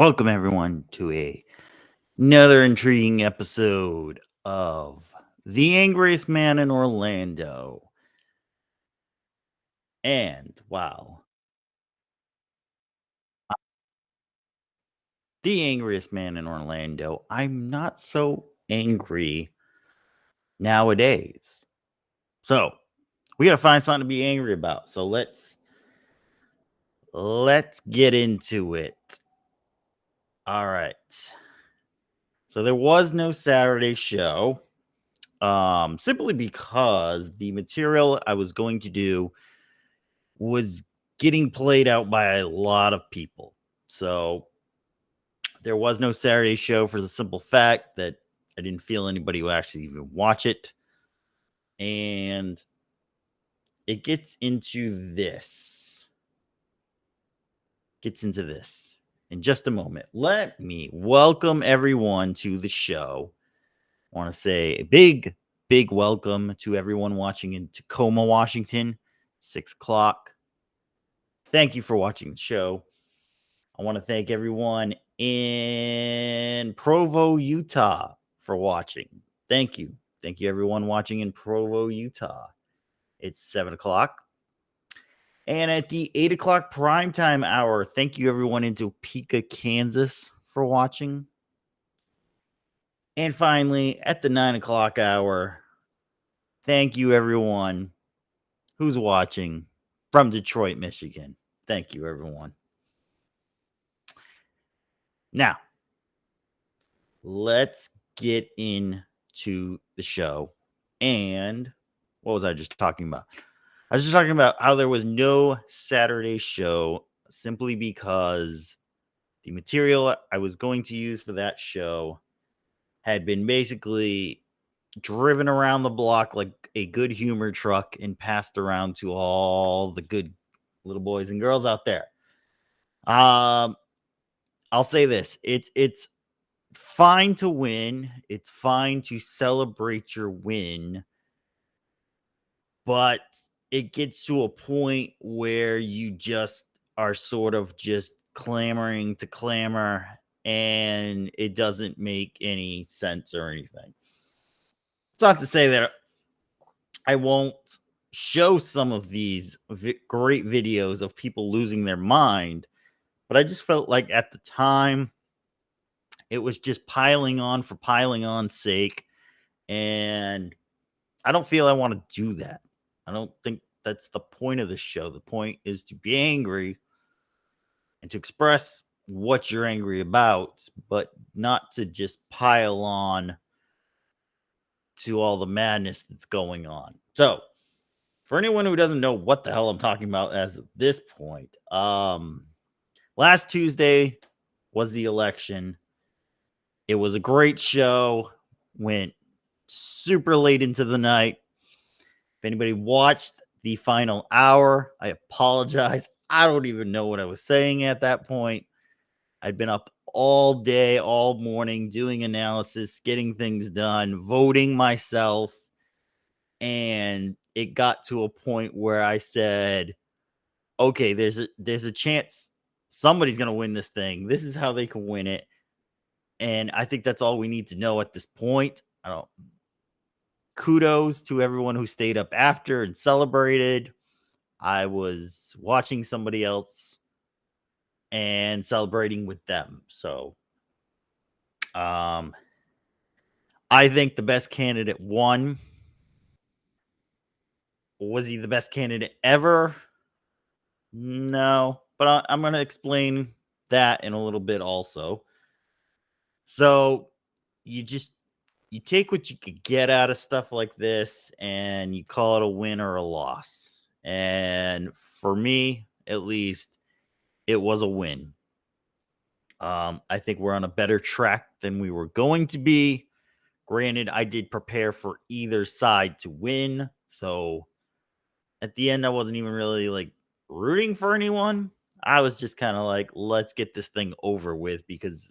Welcome everyone to another intriguing episode of The Angriest Man in Orlando. And wow, the angriest man in Orlando. I'm not so angry nowadays. So we gotta find something to be angry about. So let's get into it. All right. So there was no Saturday show. Simply because the material I was going to do was getting played out by a lot of people. So there was no Saturday show for the simple fact that I didn't feel anybody would actually even watch it. And it gets into this in just a moment. Let me welcome everyone to the show. I want to say a big welcome to everyone watching in Tacoma, Washington, 6 o'clock. Thank you for watching the show. I want to thank everyone in Provo, Utah for watching. Thank you. Thank you, everyone watching in Provo, Utah. It's 7 o'clock. And at the 8 o'clock primetime hour, thank you, everyone in Topeka, Kansas for watching. And finally, at the 9 o'clock hour, thank you, everyone who's watching from Detroit, Michigan. Thank you, everyone. Now, let's get into the show. And what was I just talking about? I was just talking about how there was no Saturday show simply because the material I was going to use for that show had been basically driven around the block like a good humor truck and passed around to all the good little boys and girls out there. I'll say this. It's fine to win. It's fine to celebrate your win. But it gets to a point where you just are sort of just clamoring to clamor and it doesn't make any sense or anything. It's not to say that I won't show some of these great videos of people losing their mind, but I just felt like at the time it was just piling on for piling on's sake. And I don't feel I want to do that. I don't think that's the point of the show. The point is to be angry and to express what you're angry about, but not to just pile on to all the madness that's going on. So, for anyone who doesn't know what the hell I'm talking about as of this point, last Tuesday was the election. It was a great show, went super late into the night. If anybody watched the final hour, I apologize. I don't even know what I was saying at that point. I'd been up all day, all morning, doing analysis, getting things done, voting myself. And it got to a point where I said, okay, there's a chance somebody's going to win this thing. This is how they can win it. And I think that's all we need to know at this point. I don't Kudos to everyone who stayed up after and celebrated. I was watching somebody else and celebrating with them. So, I think the best candidate won. Was he the best candidate ever? No, but I'm going to explain that in a little bit also. So, you just you take what you could get out of stuff like this and you call it a win or a loss. And for me, at least, it was a win. I think we're on a better track than we were going to be. Granted, I did prepare for either side to win. So at the end, I wasn't even really like rooting for anyone. I was just kind of like, let's get this thing over with because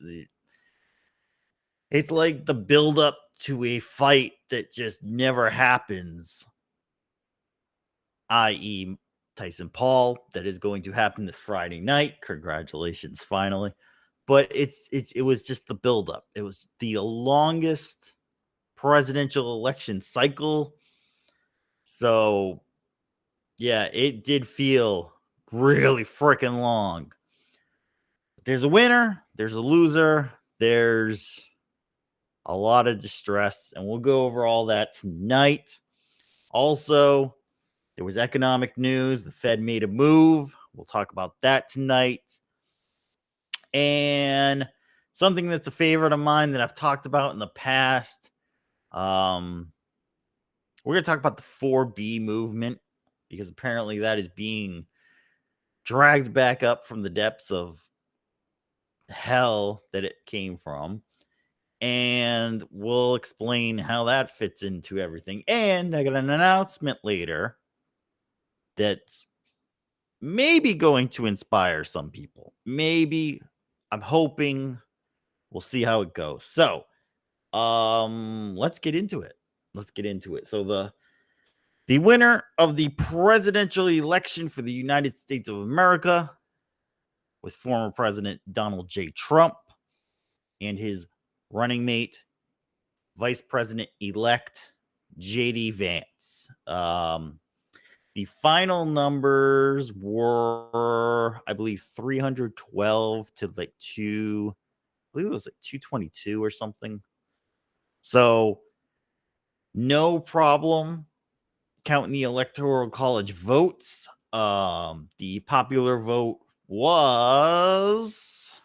it's like the build up to a fight that just never happens, i.e., Tyson Paul, that is going to happen this Friday night. Congratulations, finally. but it was just the buildup. It was the longest presidential election cycle. So yeah, it did feel really freaking long. There's a winner, there's a loser, there's a lot of distress, and we'll go over all that tonight. Also, there was economic news. The Fed made a move. We'll talk about that tonight. And something that's a favorite of mine that I've talked about in the past. We're going to talk about the 4B movement because apparently that is being dragged back up from the depths of hell that it came from. And we'll explain how that fits into everything. And I got an announcement later that's maybe going to inspire some people. Maybe. I'm hoping. We'll see how it goes. So, let's get into it. So the winner of the presidential election for the United States of America was former President Donald J. Trump and his running mate, Vice President elect JD Vance. The final numbers were, I believe, 312 to like I believe it was like 222 or something. So no problem counting the electoral college votes. The popular vote was,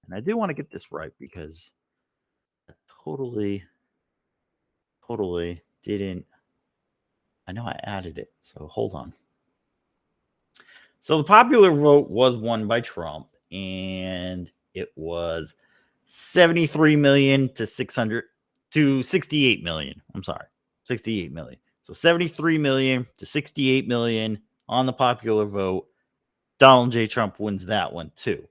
and I do want to get this right because I totally didn't. I know I added it, so hold on. So the popular vote was won by Trump, and it was 73 million to 68 million. I'm sorry, 68 million. So 73 million to 68 million on the popular vote. Donald J. Trump wins that one too.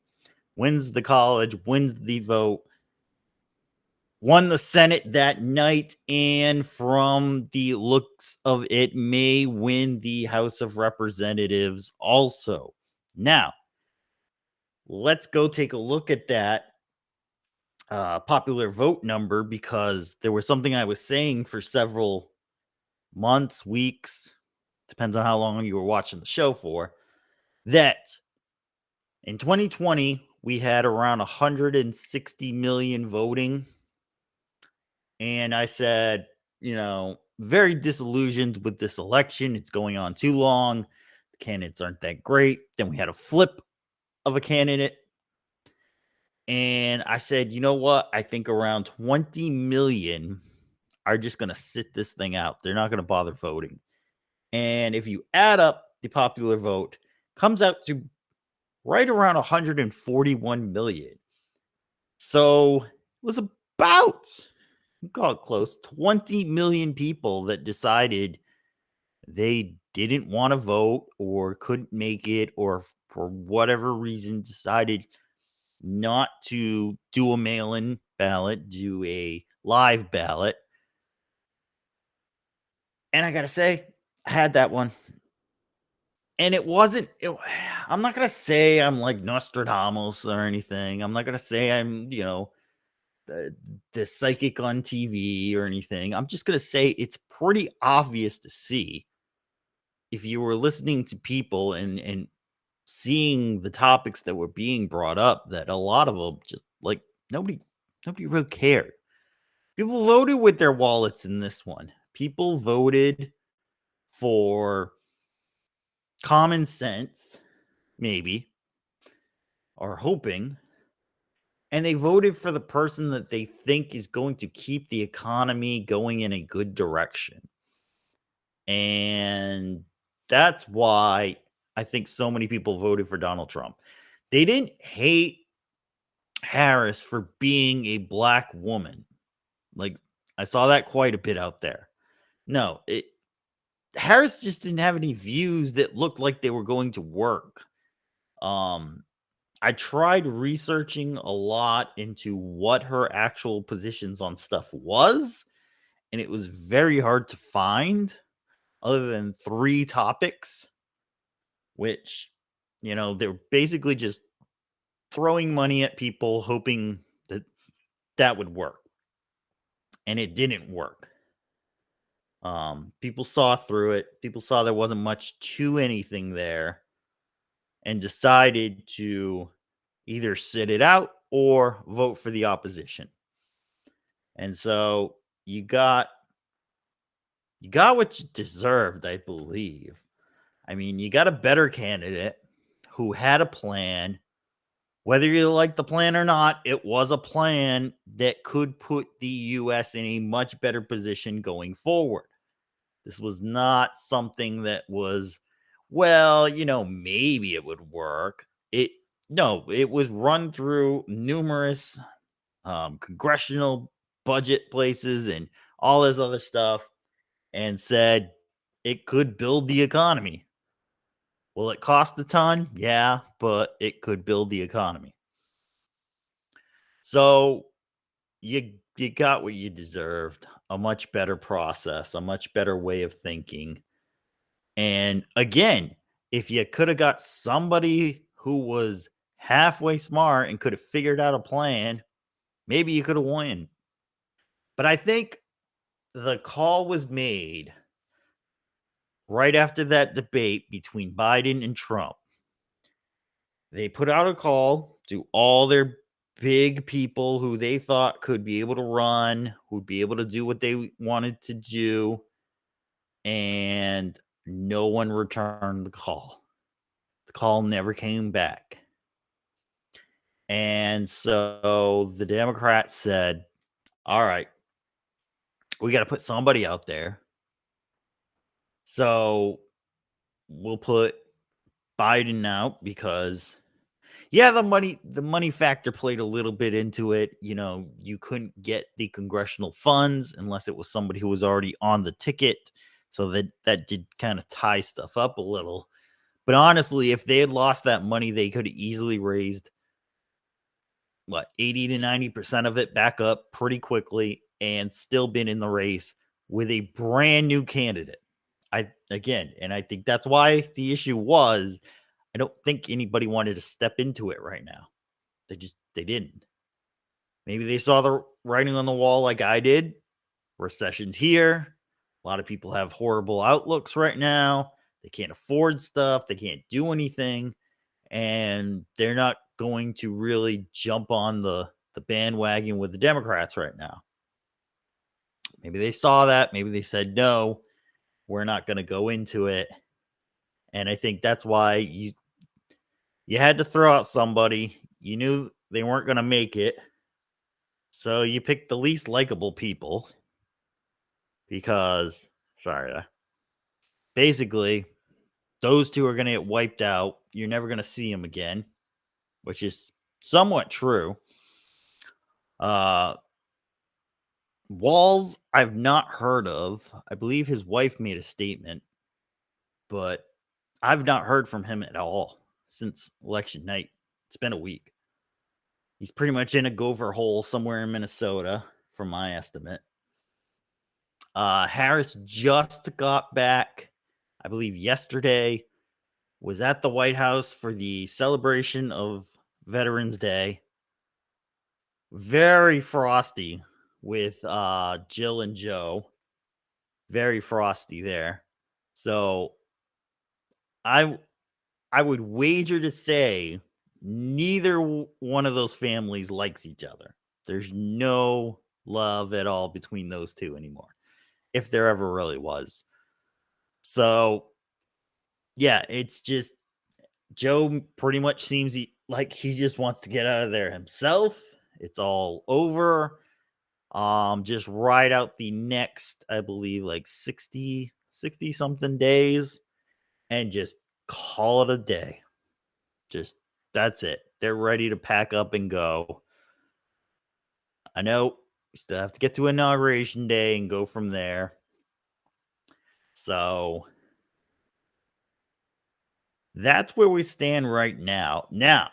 Wins the college, wins the vote, won the Senate that night, and from the looks of it, may win the House of Representatives also. Now, let's go take a look at that popular vote number because there was something I was saying for several months, weeks, depends on how long you were watching the show for, that in 2020, we had around 160 million voting. And I said, very disillusioned with this election. It's going on too long. The candidates aren't that great. Then we had a flip of a candidate. And I said, you know what? I think around 20 million are just going to sit this thing out. They're not going to bother voting. And if you add up the popular vote, comes out to right around 141 million. So it was about, call it close, 20 million people that decided they didn't want to vote or couldn't make it or for whatever reason decided not to do a mail-in ballot, do a live ballot. And I got to say, I had that one. And it wasn't, I'm not going to say I'm like Nostradamus or anything. I'm not going to say I'm, the psychic on TV or anything. I'm just going to say it's pretty obvious to see if you were listening to people and seeing the topics that were being brought up that a lot of them just like nobody really cared. People voted with their wallets in this one. People voted for common sense, maybe, or hoping, and they voted for the person that they think is going to keep the economy going in a good direction. And that's why I think so many people voted for Donald Trump. They didn't hate Harris for being a black woman. Like, I saw that quite a bit out there. No, Harris just didn't have any views that looked like they were going to work. I tried researching a lot into what her actual positions on stuff was, and it was very hard to find other than 3 topics, which, they're basically just throwing money at people, hoping that that would work, and it didn't work. People saw through it. People saw there wasn't much to anything there, and decided to either sit it out or vote for the opposition. And so you got you got what you deserved, I believe. I mean, you got a better candidate who had a plan. Whether you like the plan or not, it was a plan that could put the US in a much better position going forward. This was not something that was, well, maybe it would work. It No, it was run through numerous congressional budget places and all this other stuff, and said it could build the economy. Will it cost a ton? Yeah, but it could build the economy. So you got what you deserved, a much better process, a much better way of thinking. And again, if you could have got somebody who was halfway smart and could have figured out a plan, maybe you could have won. But I think the call was made right after that debate between Biden and Trump. They put out a call to all their big people who they thought could be able to run, who'd be able to do what they wanted to do, and no one returned the call. The call never came back. And so the Democrats said, all right, we got to put somebody out there. So we'll put Biden out because, yeah, the money factor played a little bit into it. You couldn't get the congressional funds unless it was somebody who was already on the ticket. So that did kind of tie stuff up a little. But honestly, if they had lost that money, they could have easily raised 80 to 90% of it back up pretty quickly and still been in the race with a brand new candidate. And I think that's why the issue was, I don't think anybody wanted to step into it right now. They didn't. Maybe they saw the writing on the wall like I did. Recession's here. A lot of people have horrible outlooks right now. They can't afford stuff. They can't do anything. And they're not going to really jump on the bandwagon with the Democrats right now. Maybe they saw that. Maybe they said, no, we're not going to go into it. And I think that's why you had to throw out somebody. You knew they weren't going to make it. So you picked the least likable people because, basically, those two are going to get wiped out. You're never going to see them again, which is somewhat true. Walz, I've not heard of. I believe his wife made a statement, but I've not heard from him at all since election night. It's been a week. He's pretty much in a gopher hole somewhere in Minnesota, from my estimate. Harris just got back, I believe yesterday, was at the White House for the celebration of Veterans Day. Very frosty with Jill and Joe. Very frosty there. So I would wager to say neither one of those families likes each other. There's no love at all between those two anymore, if there ever really was. So yeah, it's just Joe pretty much seems like he just wants to get out of there himself. It's all over. Just ride out the next, I believe, like 60 something days and just call it a day. Just that's it. They're ready to pack up and go. I know we still have to get to Inauguration Day and go from there. So that's where we stand right now. Now,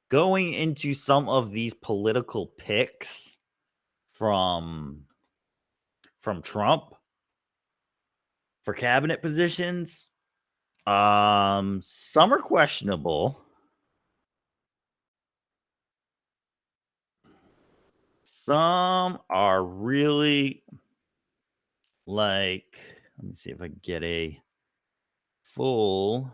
going into some of these political picks from Trump for cabinet positions, Some are questionable. Some are really like, let me see if I can get a full.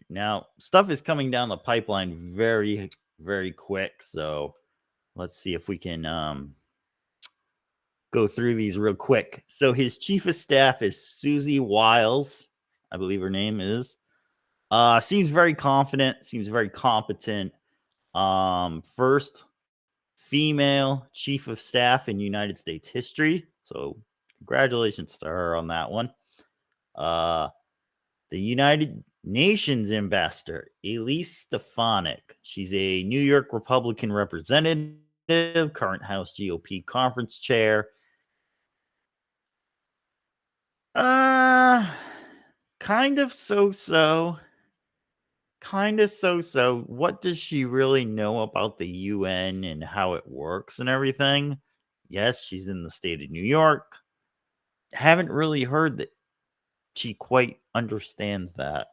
Now, stuff is coming down the pipeline very, very quick. So let's see if we can go through these real quick. So his chief of staff is Susie Wiles, I believe her name is. Seems very confident, seems very competent. First female chief of staff in United States history. So congratulations to her on that one. Uh the United Nations ambassador, Elise Stefanik. She's a New York Republican representative, current House GOP conference chair. Uh kind of so. Kind of so. What does she really know about the UN and how it works and everything? Yes, she's in the state of New York. Haven't really heard that she quite understands that.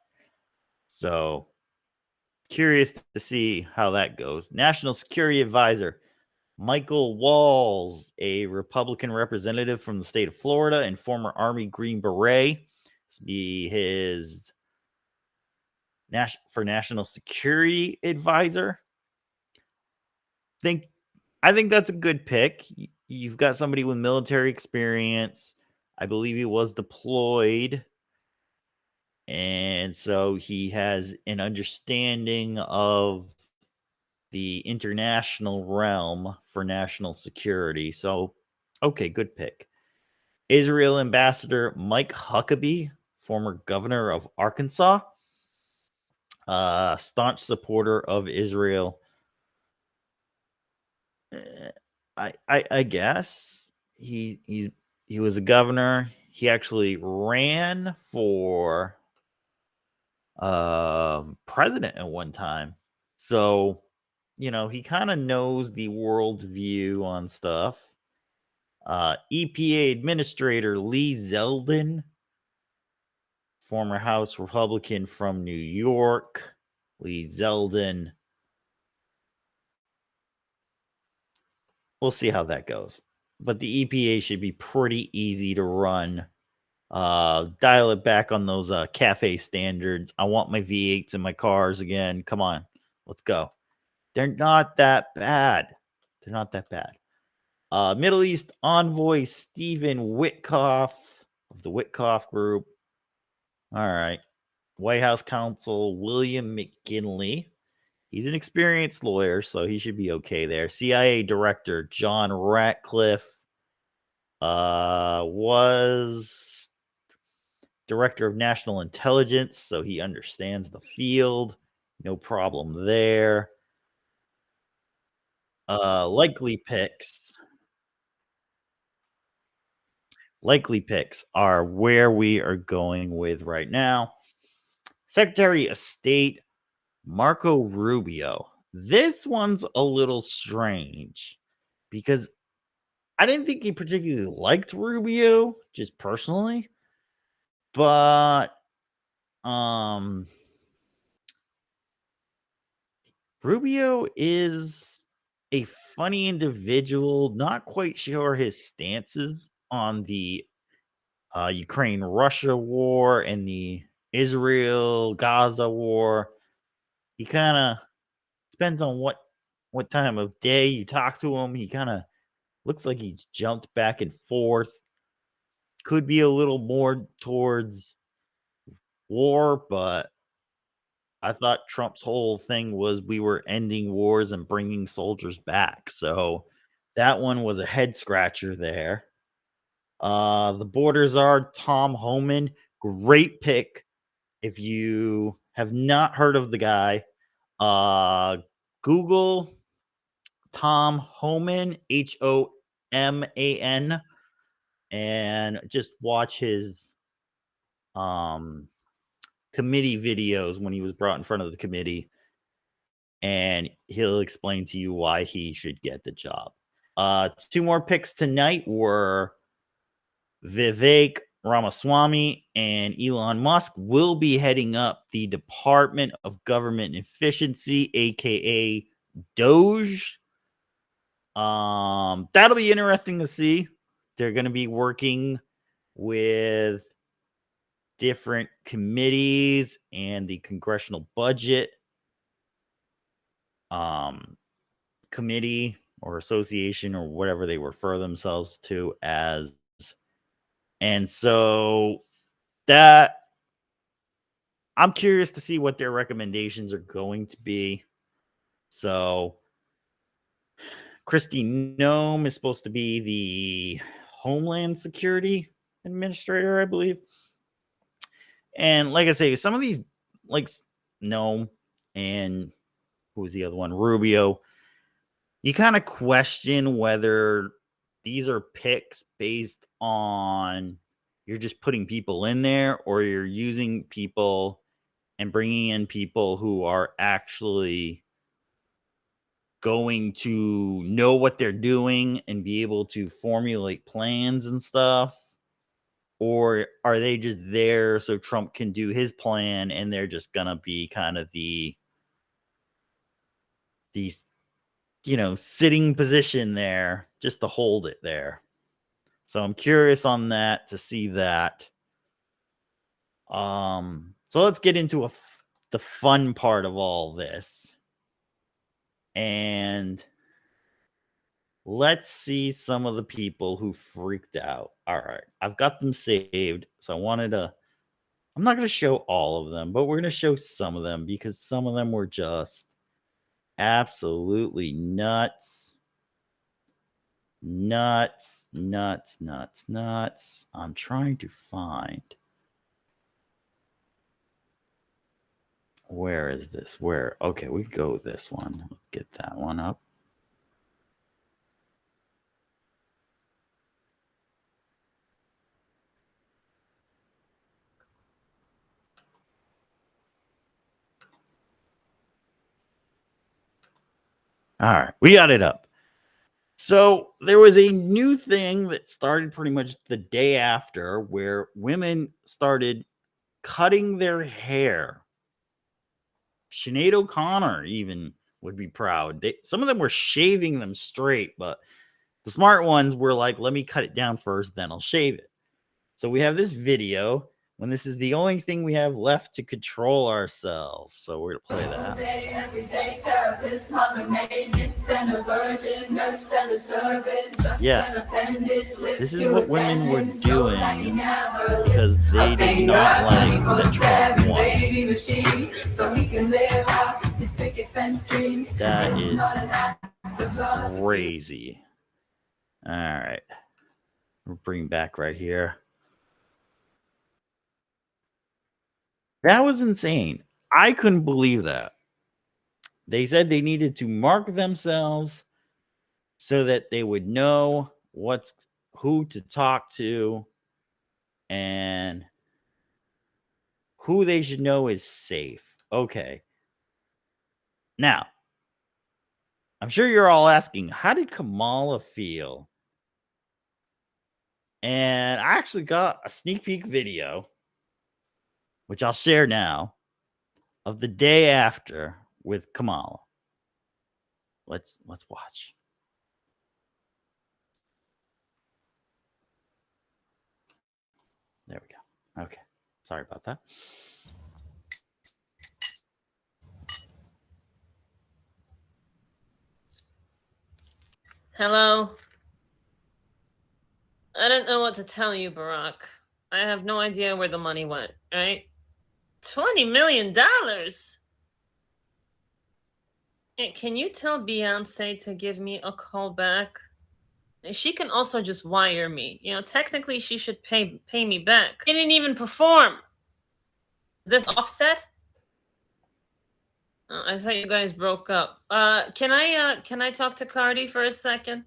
So, curious to see how that goes. National Security Advisor Michael Walls, a Republican representative from the state of Florida and former Army Green Beret. This will be his national security advisor. Think I think that's a good pick. You've got somebody with military experience. I believe he was deployed. And so he has an understanding of the international realm for national security. So, okay, good pick. Israel Ambassador Mike Huckabee, former governor of Arkansas, staunch supporter of Israel. I guess he was a governor. He actually ran for president at one time. So, he kind of knows the world view on stuff. EPA Administrator Lee Zeldin, former House Republican from New York. Lee Zeldin. We'll see how that goes. But the EPA should be pretty easy to run. Dial it back on those cafe standards. I want my V8s in my cars again. Come on, let's go. They're not that bad. They're not that bad. Middle East envoy Stephen Witkoff of the Witkoff Group. All right. White House counsel William McGinley. He's an experienced lawyer, so he should be okay there. CIA director John Ratcliffe was director of national intelligence, so he understands the field. No problem there. Likely picks. Likely picks are where we are going with right now. Secretary of State Marco Rubio. This one's a little strange because I didn't think he particularly liked Rubio, just personally. But Rubio is a funny individual, not quite sure his stances on the Ukraine Russia war and the Israel Gaza war. He kind of depends on what time of day you talk to him. He kind of looks like he's jumped back and forth. Could be a little more towards war, but I thought Trump's whole thing was we were ending wars and bringing soldiers back. So that one was a head scratcher there. The borders are Tom Homan. Great pick. If you have not heard of the guy, Google Tom Homan, Homan, and just watch his committee videos when he was brought in front of the committee, and he'll explain to you why he should get the job. Two more picks tonight were Vivek Ramaswamy and Elon Musk will be heading up the Department of Government Efficiency, aka Doge. That'll be interesting to see. They're going to be working with different committees and the Congressional Budget Committee or Association or whatever they refer themselves to as. And so that I'm curious to see what their recommendations are going to be. So Kristi Noem is supposed to be the Homeland Security Administrator, I believe. And like I say, some of these, like Noem and who was the other one? Rubio. You kind of question whether these are picks based on you're just putting people in there or you're using people and bringing in people who are actually going to know what they're doing and be able to formulate plans and stuff. Or are they just there so Trump can do his plan and they're just going to be kind of these, sitting position there just to hold it there. So I'm curious on that to see that. So let's get into the fun part of all this. And let's see some of the people who freaked out. All right. I've got them saved. So I'm not going to show all of them, but we're going to show some of them because some of them were just absolutely nuts. Nuts. I'm trying to find. Where is this? Okay, we go with this one. Let's get that one up. All right, we got it up. So there was a new thing that started pretty much the day after where women started cutting their hair. Sinead O'Connor even would be proud. Some of them were shaving them straight, but the smart ones were like, let me cut it down first, then I'll shave it. So we have this video when this is the only thing we have left to control ourselves. So we're going to play that. Yeah. This is what women were doing because they did not like that Trump won. That is crazy. All right. We'll bring back right here. That was insane. I couldn't believe that. They said they needed to mark themselves so that they would know who to talk to and who they should know is safe. Okay. Now, I'm sure you're all asking, how did Kamala feel? And I actually got a sneak peek video, which I'll share now, of the day after with Kamala. Let's watch. There we go. Okay. Sorry about that. Hello. I don't know what to tell you, Barack. I have no idea where the money went, right? $20 million? Can you tell Beyonce to give me a call back? She can also just wire me. Technically she should pay me back. He didn't even perform. This Offset? Oh, I thought you guys broke up. Can I talk to Cardi for a second?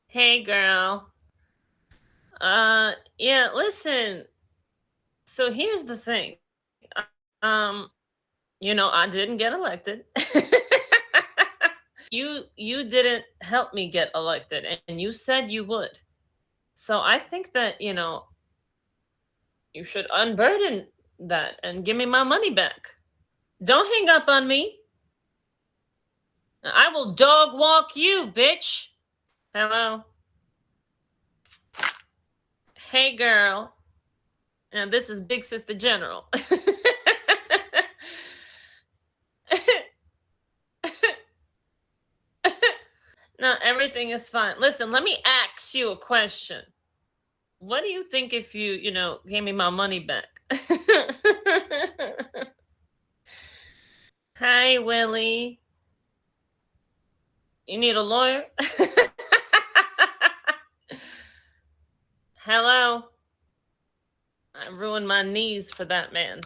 Hey, girl. Yeah, listen. So here's the thing. I didn't get elected. You didn't help me get elected, and you said you would. So I think that, you should unburden that and give me my money back. Don't hang up on me. I will dog walk you, bitch. Hello. Hey, girl. And this is Big Sister General. No, everything is fine. Listen, let me ask you a question. What do you think if you gave me my money back? Hi, Willie. You need a lawyer? Hello? I ruined my knees for that man.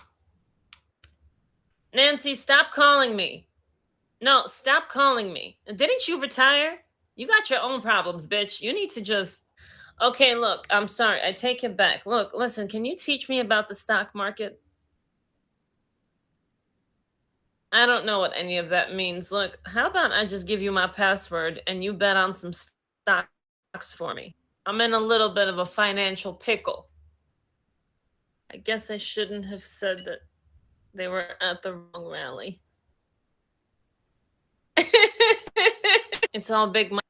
Nancy, stop calling me. No, stop calling me. Didn't you retire? You got your own problems, bitch. You need to just. Okay, look, I'm sorry. I take it back. Look, listen, can you teach me about the stock market? I don't know what any of that means. Look, how about I just give you my password and you bet on some stocks for me? I'm in a little bit of a financial pickle. I guess I shouldn't have said that they were at the wrong rally. It's all big money.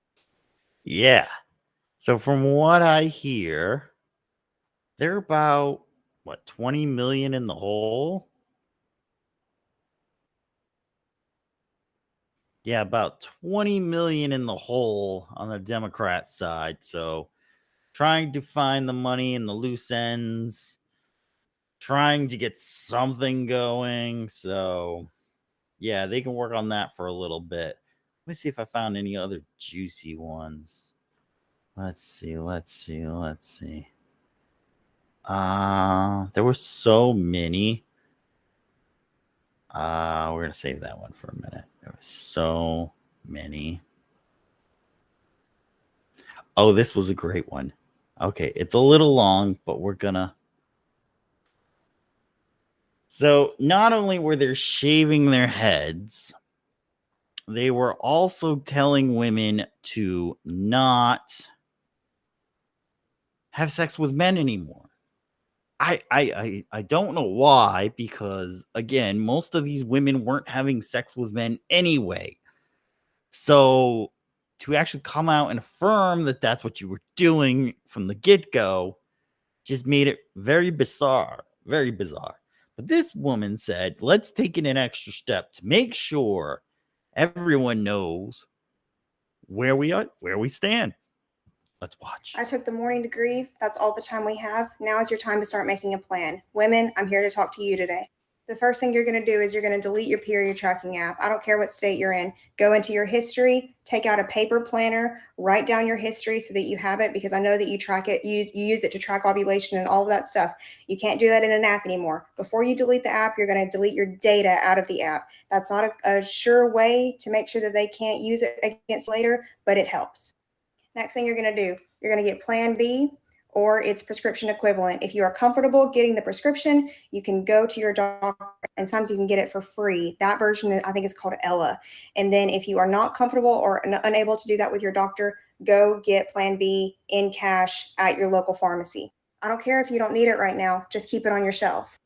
Yeah. So from what I hear, they're about 20 million in the hole? Yeah, about 20 million in the hole on the Democrat side. So trying to find the money in the loose ends, trying to get something going. So yeah, they can work on that for a little bit. Let me see if I found any other juicy ones. Let's see. There were so many. We're gonna save that one for a minute. There were so many. Oh, this was a great one. Okay, it's a little long, but we're gonna. So not only were they shaving their heads, they were also telling women to not have sex with men anymore. I don't know why, because again, most of these women weren't having sex with men anyway. So to actually come out and affirm that that's what you were doing from the get-go just made it very bizarre, very bizarre. But this woman said, let's take it an extra step to make sure everyone knows where we are, where we stand. Let's watch. I took the morning to grieve. That's all the time we have. Now is your time to start making a plan. Women, I'm here to talk to you today. The first thing you're going to do is you're going to delete your period tracking app. I don't care what state you're in. Go into your history, take out a paper planner, write down your history so that you have it, because I know that you track it, you use it to track ovulation and all of that stuff. You can't do that in an app anymore. Before you delete the app, you're going to delete your data out of the app. That's not a sure way to make sure that they can't use it against later, but it helps. Next thing you're going to do, you're going to get Plan B or its prescription equivalent. If you are comfortable getting the prescription, you can go to your doctor, and sometimes you can get it for free. That version, I think, is called Ella. And then if you are not comfortable or unable to do that with your doctor, go get Plan B in cash at your local pharmacy. I don't care if you don't need it right now, just keep it on your shelf.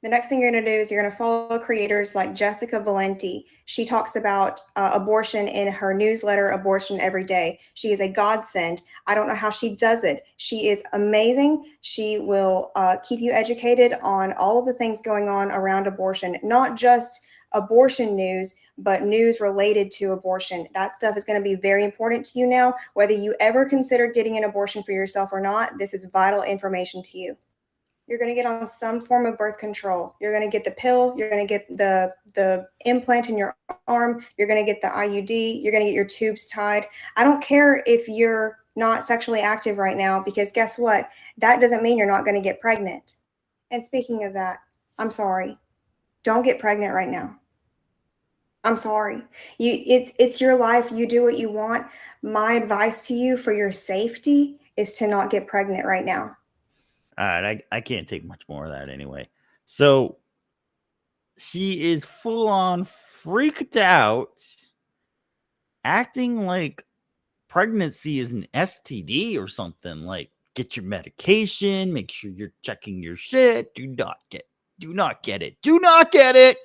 The next thing you're going to do is you're going to follow creators like Jessica Valenti. She talks about abortion in her newsletter, Abortion Every Day. She is a godsend. I don't know how she does it. She is amazing. She will keep you educated on all of the things going on around abortion, not just abortion news, but news related to abortion. That stuff is going to be very important to you now. Whether you ever considered getting an abortion for yourself or not, this is vital information to you. You're going to get on some form of birth control. You're going to get the pill. You're going to get the implant in your arm. You're going to get the IUD. You're going to get your tubes tied. I don't care if you're not sexually active right now, because guess what? That doesn't mean you're not going to get pregnant. And speaking of that, I'm sorry. Don't get pregnant right now. I'm sorry. It's your life. You do what you want. My advice to you for your safety is to not get pregnant right now. All right, I can't take much more of that anyway. So she is full on freaked out, acting like pregnancy is an STD or something. Like, get your medication, make sure you're checking your shit. Do not get it. Do not get it.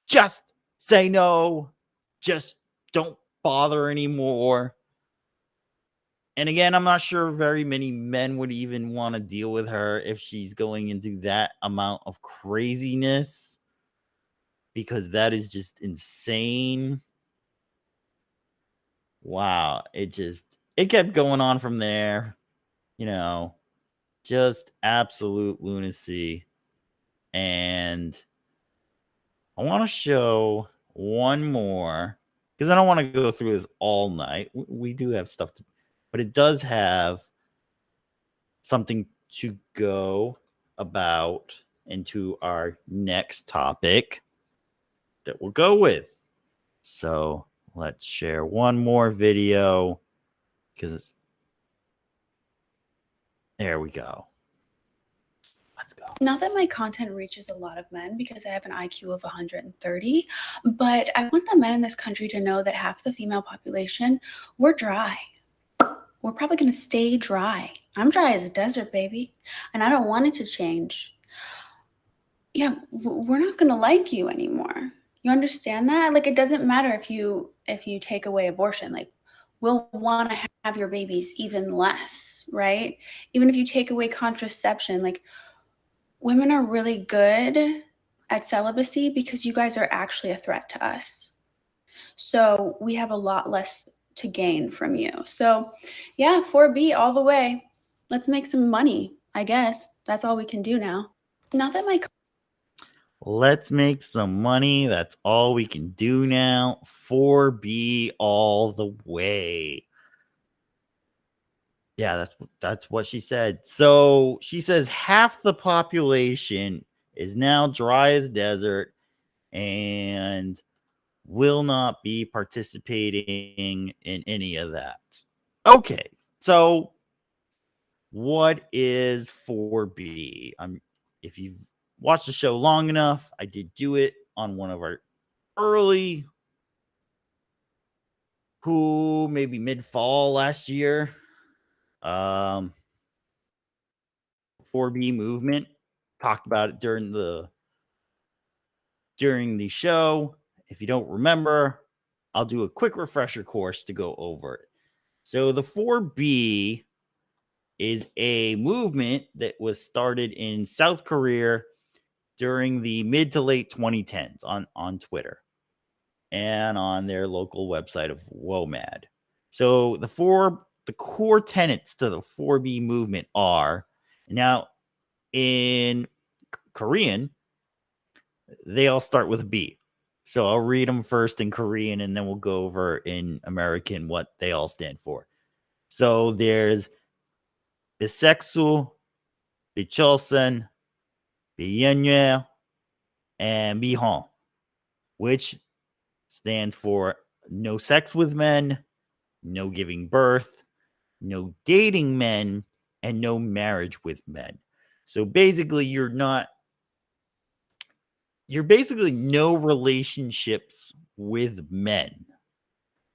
Just say no. Just don't bother anymore. And again, I'm not sure very many men would even want to deal with her if she's going into that amount of craziness, because that is just insane. Wow. It kept going on from there, just absolute lunacy. And I want to show one more, because I don't want to go through this all night. We do have stuff but it does have something to go about into our next topic that we'll go with. So let's share one more video, because there we go. Let's go. Not that my content reaches a lot of men because I have an IQ of 130, but I want the men in this country to know that half the female population, we're dry. We're probably going to stay dry. I'm dry as a desert, baby, and I don't want it to change. Yeah, we're not going to like you anymore. You understand that? Like, it doesn't matter if you take away abortion. Like, we'll want to have your babies even less, right? Even if you take away contraception, like, women are really good at celibacy because you guys are actually a threat to us. So we have a lot less to gain from you. So yeah, 4B all the way. Let's make some money, I guess. That's all we can do now. Not that my... Let's make some money. That's all we can do now. 4B all the way. Yeah, that's what she said. So she says half the population is now dry as desert and will not be participating in any of that. Okay, so what is 4B? If you've watched the show long enough, I did do it on one of our early, maybe mid-fall last year. 4B movement. Talked about it during the show. If you don't remember, I'll do a quick refresher course to go over it. So the 4B is a movement that was started in South Korea during the mid to late 2010s on Twitter and on their local website of WOMAD. So the core tenets to the 4B movement are, now in Korean, they all start with a B. So I'll read them first in Korean and then we'll go over in American what they all stand for. So there's bisexual, bichosen, biyenyue, and bihon, which stands for no sex with men, no giving birth, no dating men, and no marriage with men. So basically, you're basically no relationships with men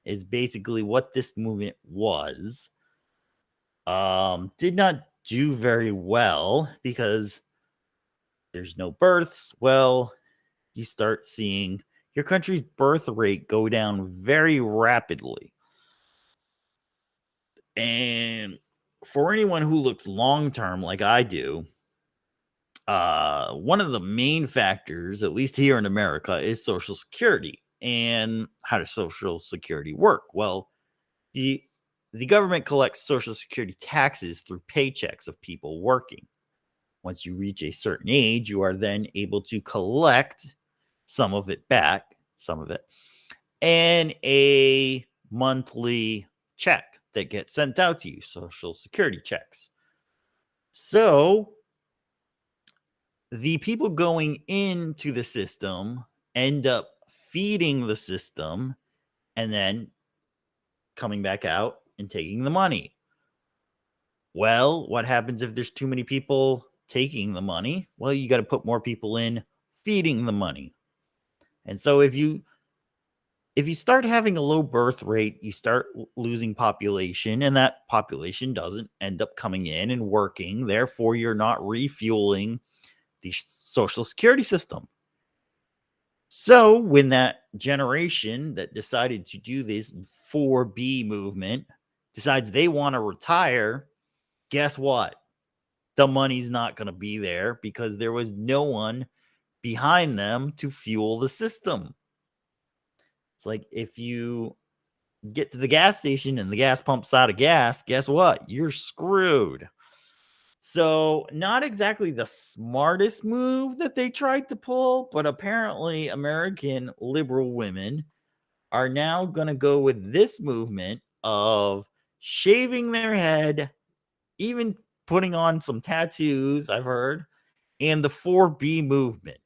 is basically what this movement was. Did not do very well because there's no births. Well, you start seeing your country's birth rate go down very rapidly. And for anyone who looks long-term like I do, one of the main factors, at least here in America, is Social Security. And how does Social Security work? Well, the government collects Social Security taxes through paychecks of people working. Once you reach a certain age, you are then able to collect some of it back, and a monthly check that gets sent out to you, Social Security checks. So the people going into the system end up feeding the system and then coming back out and taking the money. Well, what happens if there's too many people taking the money? Well, you got to put more people in feeding the money. And so if you if you start having a low birth rate, you start losing population, and that population doesn't end up coming in and working. Therefore, you're not refueling the social security system. So, when that generation that decided to do this 4B movement decides they want to retire, guess what? The money's not going to be there because there was no one behind them to fuel the system. It's like if you get to the gas station and the gas pump's out of gas, guess what? You're screwed. So, not exactly the smartest move that they tried to pull, but apparently American liberal women are now going to go with this movement of shaving their head, even putting on some tattoos, I've heard, and the 4B movement,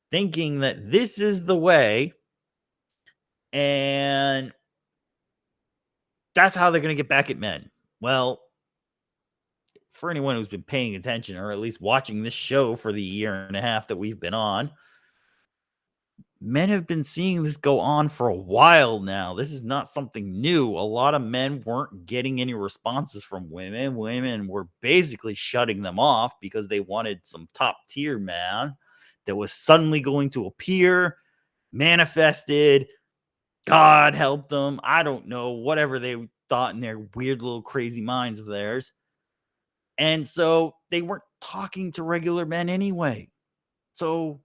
thinking that this is the way, and that's how they're going to get back at men. Well, for anyone who's been paying attention or at least watching this show for the year and a half that we've been on, men have been seeing this go on for a while now. This is not something new. A lot of men weren't getting any responses from women. Women were basically shutting them off because they wanted some top tier man that was suddenly going to appear, manifested. God help them. I don't know, whatever they thought in their weird little crazy minds of theirs. And so they weren't talking to regular men anyway. So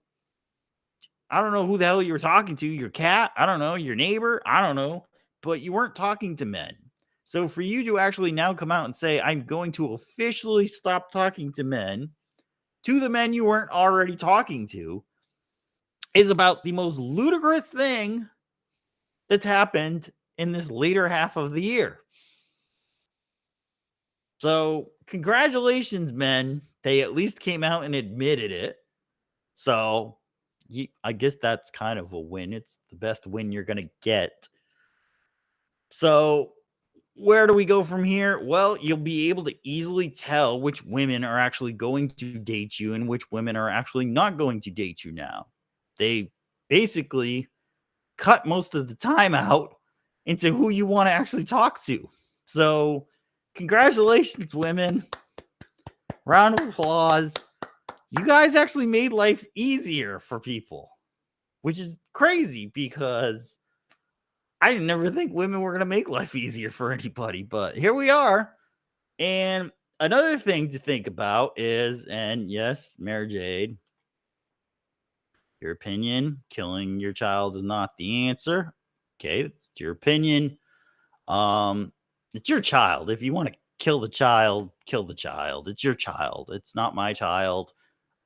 I don't know who the hell you were talking to, your cat, I don't know, your neighbor, I don't know, but you weren't talking to men. So for you to actually now come out and say, I'm going to officially stop talking to men, to the men you weren't already talking to, is about the most ludicrous thing that's happened in this later half of the year. So congratulations, men. They at least came out and admitted it. So I guess that's kind of a win. It's the best win you're going to get. So where do we go from here? Well, you'll be able to easily tell which women are actually going to date you and which women are actually not going to date you now. They basically cut most of the time out into who you want to actually talk to. So congratulations, women. Round of applause. You guys actually made life easier for people, which is crazy because I never think women were going to make life easier for anybody, but here we are. And another thing to think about is, and yes, Mary Jade, your opinion, killing your child is not the answer. Okay, it's your opinion. It's your child. If you want to kill the child, kill the child. It's your child. It's not my child.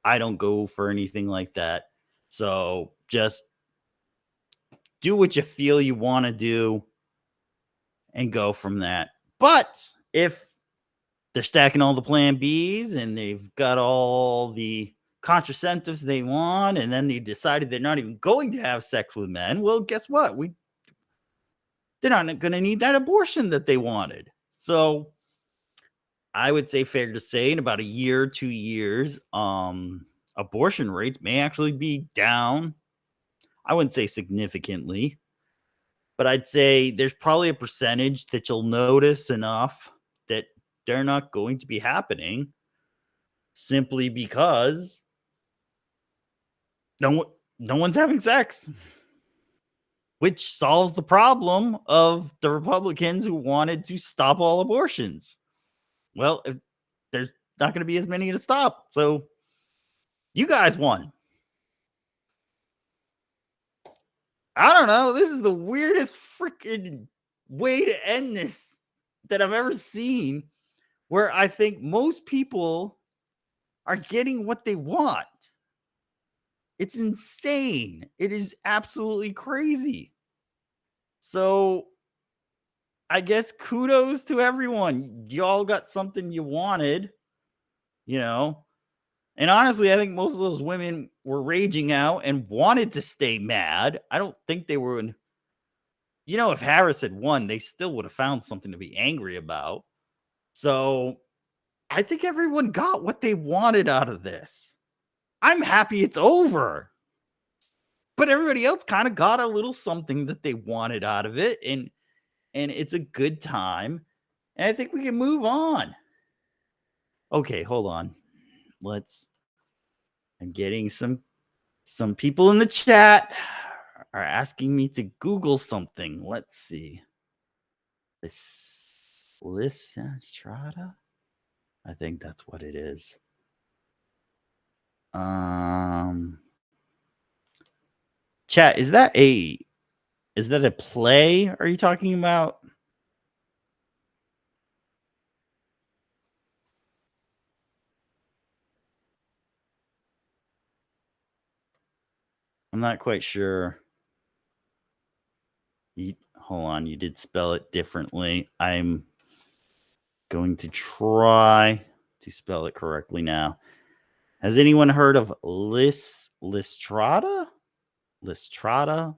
I don't go for anything like that. So just do what you feel you want to do and go from that. But if they're stacking all the plan Bs and they've got all the contraceptives they want, and then they decided they're not even going to have sex with men, well, guess what? They're not going to need that abortion that they wanted. So I would say fair to say in about a year, 2 years, abortion rates may actually be down. I wouldn't say significantly, but I'd say there's probably a percentage that you'll notice enough that they're not going to be happening simply because no one's having sex, which solves the problem of the Republicans who wanted to stop all abortions. Well, there's not going to be as many to stop. So you guys won. I don't know. This is the weirdest freaking way to end this that I've ever seen, where I think most people are getting what they want. It's insane. It is absolutely crazy. So I guess kudos to everyone. Y'all got something you wanted, you know. And honestly, I think most of those women were raging out and wanted to stay mad. I don't think they were if Harris had won, they still would have found something to be angry about. So I think everyone got what they wanted out of this. I'm happy it's over. but everybody else kind of got a little something that they wanted out of it, and it's a good time, and I think we can move on. Okay, hold on. I'm getting some people in the chat are asking me to Google something. Let's see. Lysistrata? I think that's what it is. Chat, is that a play? Are you talking about? I'm not quite sure. Hold on, you did spell it differently. I'm going to try to spell it correctly now. Has anyone heard of Lystrata? Lystrata.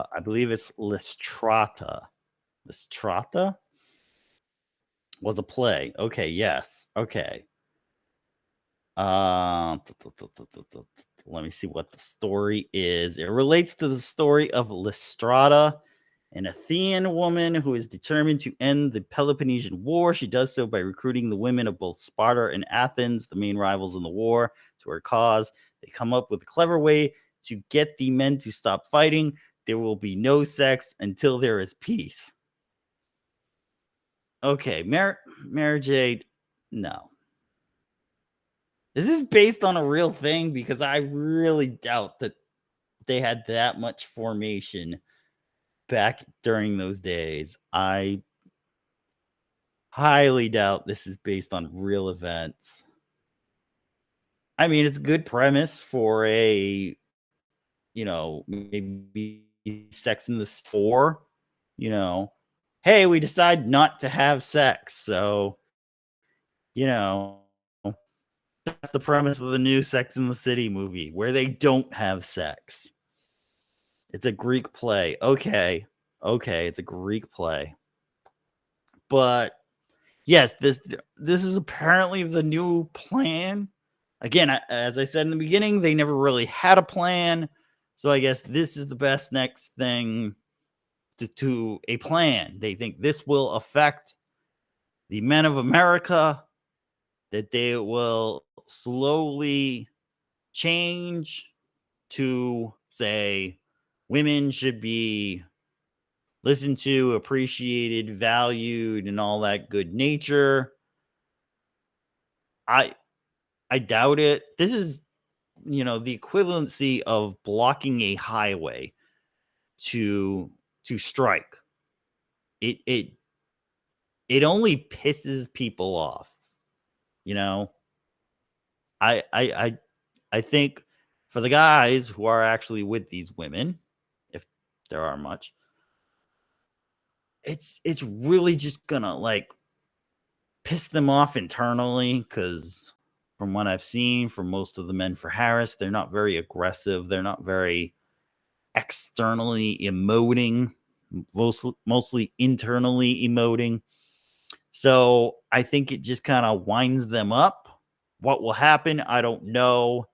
I believe it's Lystrata. Lystrata was a play. Okay, yes. Okay. Let me see what the story is. It relates to the story of Lystrata, an Athenian woman who is determined to end the Peloponnesian War. She does so by recruiting the women of both Sparta and Athens, the main rivals in the war, to her cause. They come up with a clever way to get the men to stop fighting. There will be no sex until there is peace. Okay, Mary Jade, no. Is this based on a real thing? Because I really doubt that they had that much formation back during those days. I highly doubt this is based on real events. I mean, it's a good premise for a, maybe Sex in the 4, hey, we decide not to have sex. So, that's the premise of the new Sex in the City movie, where they don't have sex. It's a Greek play. Okay, it's a Greek play. But yes, this is apparently the new plan. Again, as I said in the beginning, they never really had a plan. So I guess this is the best next thing to a plan. They think this will affect the men of America, that they will slowly change to say women should be listened to, appreciated, valued, and all that good nature. I doubt it. This is, the equivalency of blocking a highway to strike. It only pisses people off. I think for the guys who are actually with these women, if there are much, it's really just gonna piss them off internally, because from what I've seen from most of the men for Harris, they're not very aggressive. They're not very externally emoting, mostly internally emoting. So I think it just kind of winds them up. What will happen, I don't know.